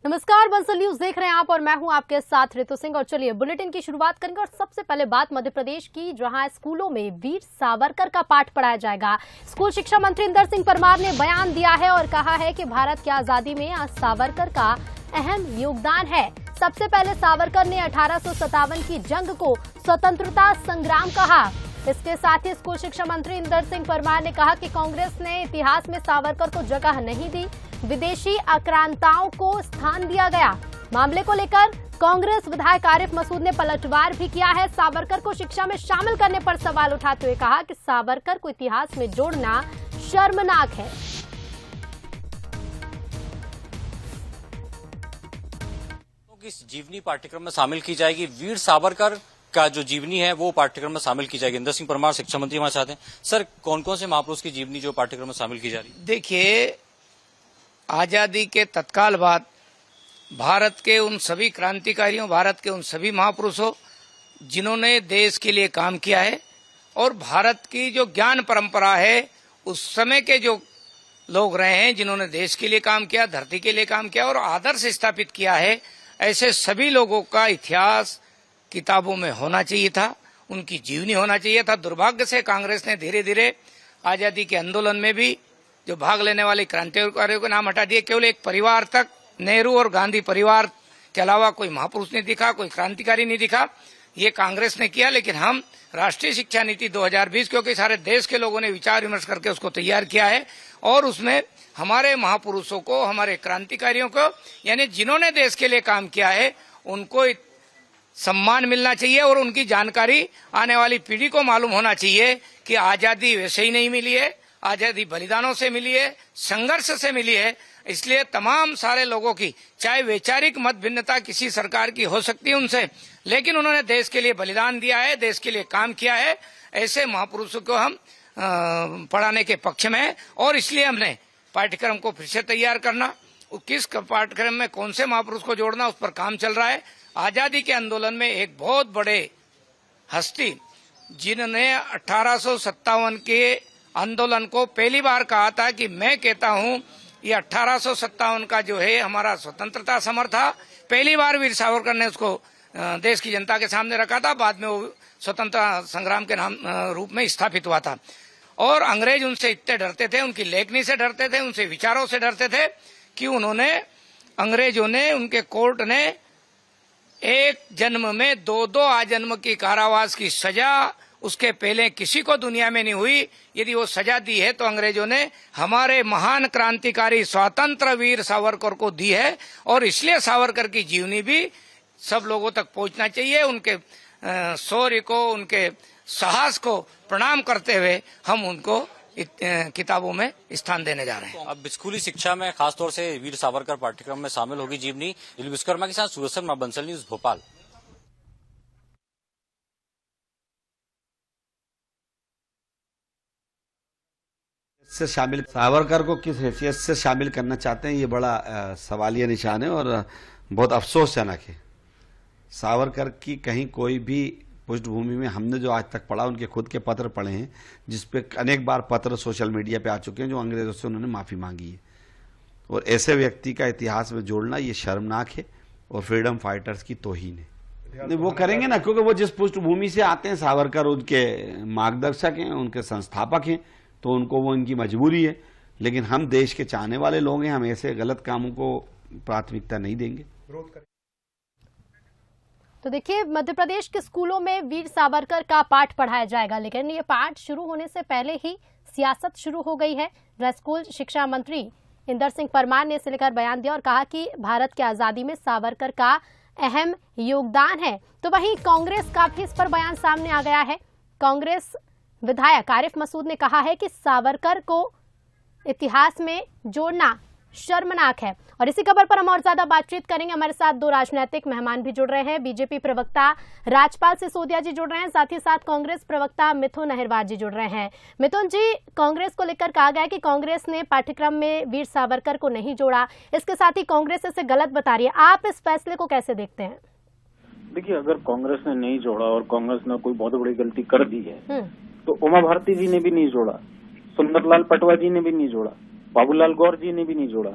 नमस्कार, बंसल न्यूज देख रहे हैं आप और मैं हूं आपके साथ ऋतु सिंह। और चलिए बुलेटिन की शुरुआत करेंगे और सबसे पहले बात मध्य प्रदेश की, जहां स्कूलों में वीर सावरकर का पाठ पढ़ाया जाएगा। स्कूल शिक्षा मंत्री इंदर सिंह परमार ने बयान दिया है और कहा है कि भारत की आजादी में सावरकर का अहम योगदान है। सबसे पहले सावरकर ने 1857 की जंग को स्वतंत्रता संग्राम कहा। इसके साथ ही स्कूल शिक्षा मंत्री इंदर सिंह परमार ने कहा कि कांग्रेस ने इतिहास में सावरकर को जगह नहीं दी, विदेशी आक्रांताओं को स्थान दिया गया। मामले को लेकर कांग्रेस विधायक आरिफ मसूद ने पलटवार भी किया है। सावरकर को शिक्षा में शामिल करने पर सवाल उठाते हुए कहा कि सावरकर को इतिहास में जोड़ना शर्मनाक है। इस जीवनी पाठ्यक्रम में शामिल की जाएगी। वीर सावरकर का जो जीवनी है वो पाठ्यक्रम में शामिल की जाएगी। इंदर सिंह परमार शिक्षा मंत्री हमारे साथ हैं। सर, कौन कौन से महापुरुष की जीवनी जो पाठ्यक्रम में शामिल की जा रही है? देखिए, आजादी के तत्काल बाद भारत के उन सभी क्रांतिकारियों, भारत के उन सभी महापुरुषों जिन्होंने देश के लिए काम किया है और भारत की जो ज्ञान परंपरा है, उस समय के जो लोग रहे हैं जिन्होंने देश के लिए काम किया, धरती के लिए काम किया और आदर्श स्थापित किया है, ऐसे सभी लोगों का इतिहास किताबों में होना चाहिए था, उनकी जीवनी होना चाहिए था। दुर्भाग्य से कांग्रेस ने धीरे धीरे आजादी के आंदोलन में भी जो भाग लेने वाले क्रांतिकारियों के नाम हटा दिए। केवल एक परिवार तक, नेहरू और गांधी परिवार के अलावा कोई महापुरुष नहीं दिखा, कोई क्रांतिकारी नहीं दिखा। ये कांग्रेस ने किया, लेकिन हम राष्ट्रीय शिक्षा नीति 2020, क्योंकि सारे देश के लोगों ने विचार विमर्श करके उसको तैयार किया है और उसमें हमारे महापुरुषों को, हमारे क्रांतिकारियों को, यानी जिन्होंने देश के लिए काम किया है, उनको सम्मान मिलना चाहिए और उनकी जानकारी आने वाली पीढ़ी को मालूम होना चाहिए कि आजादी वैसे ही नहीं मिली है, आजादी बलिदानों से मिली है, संघर्ष से मिली है। इसलिए तमाम सारे लोगों की, चाहे वैचारिक मत भिन्नता किसी सरकार की हो सकती है उनसे, लेकिन उन्होंने देश के लिए बलिदान दिया है, देश के लिए काम किया है। ऐसे महापुरुषों को हम पढ़ाने के पक्ष में है और इसलिए हमने पाठ्यक्रम को फिर से तैयार करना, किस पाठ्यक्रम में कौन से महापुरुष को जोड़ना, उस पर काम चल रहा है। आजादी के आंदोलन में एक बहुत बड़े हस्ती जिन्होंने 1857 के आंदोलन को पहली बार कहा था कि मैं कहता हूं ये 1857 का जो है हमारा स्वतंत्रता समर था। पहली बार वीर सावरकर ने उसको देश की जनता के सामने रखा था, बाद में वो स्वतंत्रता संग्राम के नाम रूप में स्थापित हुआ था। और अंग्रेज उनसे इतने डरते थे, उनकी लेखनी से डरते थे, उनसे विचारों से डरते थे कि उन्होंने, अंग्रेजों ने, उनके कोर्ट ने एक जन्म में 2-2 आजन्म की कारावास की सजा उसके पहले किसी को दुनिया में नहीं हुई। यदि वो सजा दी है तो अंग्रेजों ने हमारे महान क्रांतिकारी स्वतंत्र वीर सावरकर को दी है और इसलिए सावरकर की जीवनी भी सब लोगों तक पहुंचना चाहिए। उनके शौर्य को, उनके साहस को प्रणाम करते हुए हम उनको किताबों में स्थान देने जा रहे हैं। अब स्कूली शिक्षा में खासतौर से वीर सावरकर पाठ्यक्रम में शामिल होगी जीवनी। विश्वकर्मा के साथ सूरज शर्मा, बंसल न्यूज, भोपाल। से शामिल सावरकर को किस हैसियत से शामिल करना चाहते हैं, ये बड़ा सवालिया निशान है और बहुत अफसोसजनक है। सावरकर की कहीं कोई भी पृष्ठभूमि में हमने जो आज तक पढ़ा, उनके खुद के पत्र पढ़े हैं जिसपे अनेक बार पत्र सोशल मीडिया पे आ चुके हैं जो अंग्रेजों से उन्होंने माफी मांगी है। और ऐसे व्यक्ति का इतिहास में जोड़ना ये शर्मनाक है और फ्रीडम फाइटर्स की तौहीन है। वो करेंगे ना, क्योंकि वो जिस पृष्ठभूमि से आते हैं, सावरकर उनके मार्गदर्शक हैं, उनके संस्थापक हैं, तो उनको वो उनकी मजबूरी है। लेकिन हम देश के चाहने वाले लोग हैं, हम ऐसे गलत कामों को प्राथमिकता नहीं देंगे। तो देखिए, मध्य प्रदेश के स्कूलों में वीर सावरकर का पाठ पढ़ाया जाएगा, लेकिन ये पाठ शुरू होने से पहले ही सियासत शुरू हो गई है। स्कूल शिक्षा मंत्री इंदर सिंह परमार ने इसे लेकर बयान दिया और कहा कि भारत की आजादी में सावरकर का अहम योगदान है। तो वहीं कांग्रेस का भी इस पर बयान सामने आ गया है। कांग्रेस विधायक आरिफ मसूद ने कहा है कि सावरकर को इतिहास में जोड़ना शर्मनाक है। और इसी खबर पर हम और ज्यादा बातचीत करेंगे। हमारे साथ 2 राजनीतिक मेहमान भी जुड़ रहे हैं। बीजेपी प्रवक्ता राजपाल सिसोदिया जी जुड़ रहे हैं, साथ ही साथ कांग्रेस प्रवक्ता मिथुन अहिरवार जी जुड़ रहे हैं। मिथुन जी, कांग्रेस को लेकर कहा गया है कि कांग्रेस ने पाठ्यक्रम में वीर सावरकर को नहीं जोड़ा, इसके साथ ही कांग्रेस इसे गलत बता रही है। आप इस फैसले को कैसे देखते हैं? देखिए, अगर कांग्रेस ने नहीं जोड़ा और कांग्रेस ने कोई बहुत बड़ी गलती कर दी है तो उमा भारती जी ने भी नहीं जोड़ा, सुंदरलाल पटवा जी ने भी नहीं जोड़ा, बाबूलाल गौर जी ने भी नहीं जोड़ा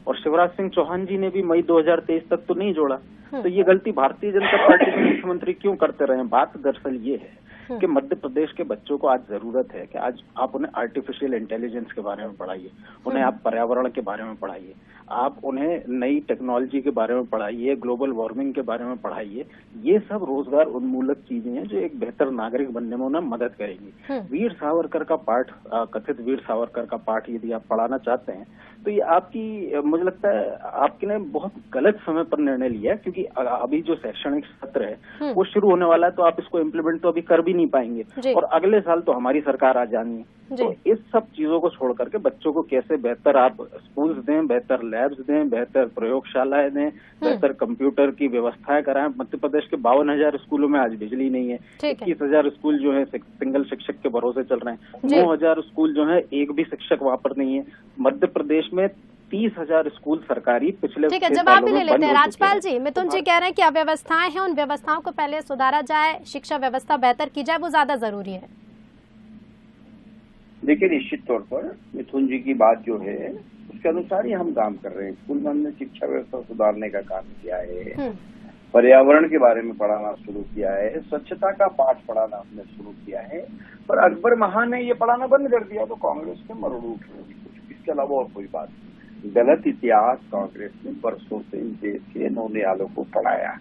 और शिवराज सिंह चौहान जी ने भी मई 2023 तक तो नहीं जोड़ा। तो ये गलती भारतीय जनता पार्टी के मुख्यमंत्री क्यों करते रहे? बात दरअसल ये है कि मध्य प्रदेश के बच्चों को आज जरूरत है कि आज आप उन्हें आर्टिफिशियल इंटेलिजेंस के बारे में पढ़ाइए, उन्हें आप पर्यावरण के बारे में पढ़ाइए, आप उन्हें नई टेक्नोलॉजी के बारे में पढ़ाइए, ग्लोबल वार्मिंग के बारे में पढ़ाइए। ये सब रोजगार उन्मूलक चीजें हैं जो एक बेहतर नागरिक बनने में उन्हें मदद करेगी। वीर सावरकर का पाठ, कथित वीर सावरकर का पाठ यदि आप पढ़ाना चाहते हैं तो ये आपकी, मुझे लगता है आपके ने बहुत गलत समय पर निर्णय लिया है, क्योंकि अभी जो शैक्षणिक सत्र है वो शुरू होने वाला है, तो आप इसको इम्प्लीमेंट तो अभी कर भी नहीं पाएंगे और अगले साल तो हमारी सरकार आ जानी है। तो इस सब चीजों को छोड़ करके बच्चों को कैसे बेहतर आप स्कूल्स दें, बेहतर लैब्स दें, बेहतर प्रयोगशालाएं दें, बेहतर कंप्यूटर की व्यवस्थाएं कराएं। मध्य प्रदेश के 52,000 स्कूलों में आज बिजली नहीं है, 21,000 स्कूल जो है सिंगल शिक्षक के भरोसे चल रहे हैं, 9,000 स्कूल जो है एक भी शिक्षक वहां पर नहीं है। मध्य प्रदेश में 30,000 स्कूल सरकारी पिछले ठीक है, जवाब भी ले लेते हैं। राजपाल जी, मिथुन जी कह रहे हैं कि अव्यवस्थाएं हैं, उन व्यवस्थाओं को पहले सुधारा जाए, शिक्षा व्यवस्था बेहतर की जाए, वो ज्यादा जरूरी है। देखिए, निश्चित तौर पर मिथुन जी की बात जो है उसके अनुसार ही हम काम कर रहे हैं। स्कूल में हमने शिक्षा व्यवस्था सुधारने का काम किया है, पर्यावरण के बारे में पढ़ाना शुरू किया है, स्वच्छता का पाठ पढ़ाना हमने शुरू किया है। पर अकबर महान ने ये पढ़ाना बंद कर दिया तो कांग्रेस के मरोड़ उठ रही कुछ, इसके अलावा और कोई बात नहीं। गलत इतिहास कांग्रेस ने बरसों से इस देश के नौनियालों को पढ़ाया,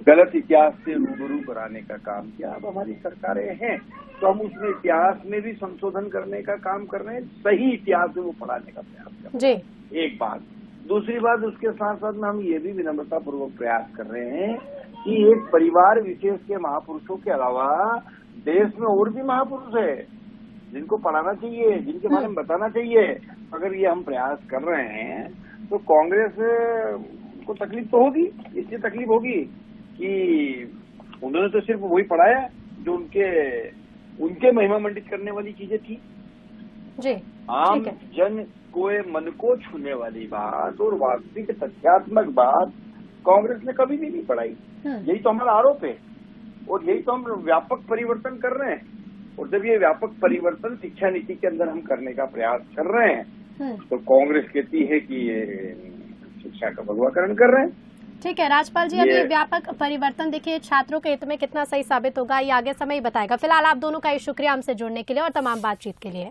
गलत इतिहास से रूबरू कराने का काम किया। अब हमारी सरकारें हैं तो हम उसमें इतिहास में भी संशोधन करने का काम कर रहे हैं, सही इतिहास में वो पढ़ाने का प्रयास कर रहे हैं। एक बात। दूसरी बात, उसके साथ साथ में हम ये भी विनम्रता पूर्वक प्रयास कर रहे हैं कि एक परिवार विशेष के महापुरुषों के अलावा देश में और भी महापुरुष है जिनको पढ़ाना चाहिए, जिनके बारे में बताना चाहिए। अगर ये हम प्रयास कर रहे हैं तो कांग्रेस को तकलीफ तो होगी। इसलिए तकलीफ होगी कि उन्होंने तो सिर्फ वही पढ़ाया जो उनके महिमा मंडित करने वाली चीजें थी। आम जन को मन को छूने वाली बात और वास्तविक तथ्यात्मक बात कांग्रेस ने कभी भी नहीं पढ़ाई। यही तो हमारा आरोप है और यही तो हम व्यापक परिवर्तन कर रहे हैं। और जब ये व्यापक परिवर्तन शिक्षा नीति के अंदर हम करने का प्रयास कर रहे हैं तो कांग्रेस कहती है कि ये शिक्षा का भगवाकरण कर रहे हैं। ठीक है राजपाल जी, अब ये व्यापक परिवर्तन देखिए छात्रों के हित में कितना सही साबित होगा ये आगे समय ही बताएगा। फिलहाल आप दोनों का शुक्रिया हमसे जुड़ने के लिए और तमाम बातचीत के लिए।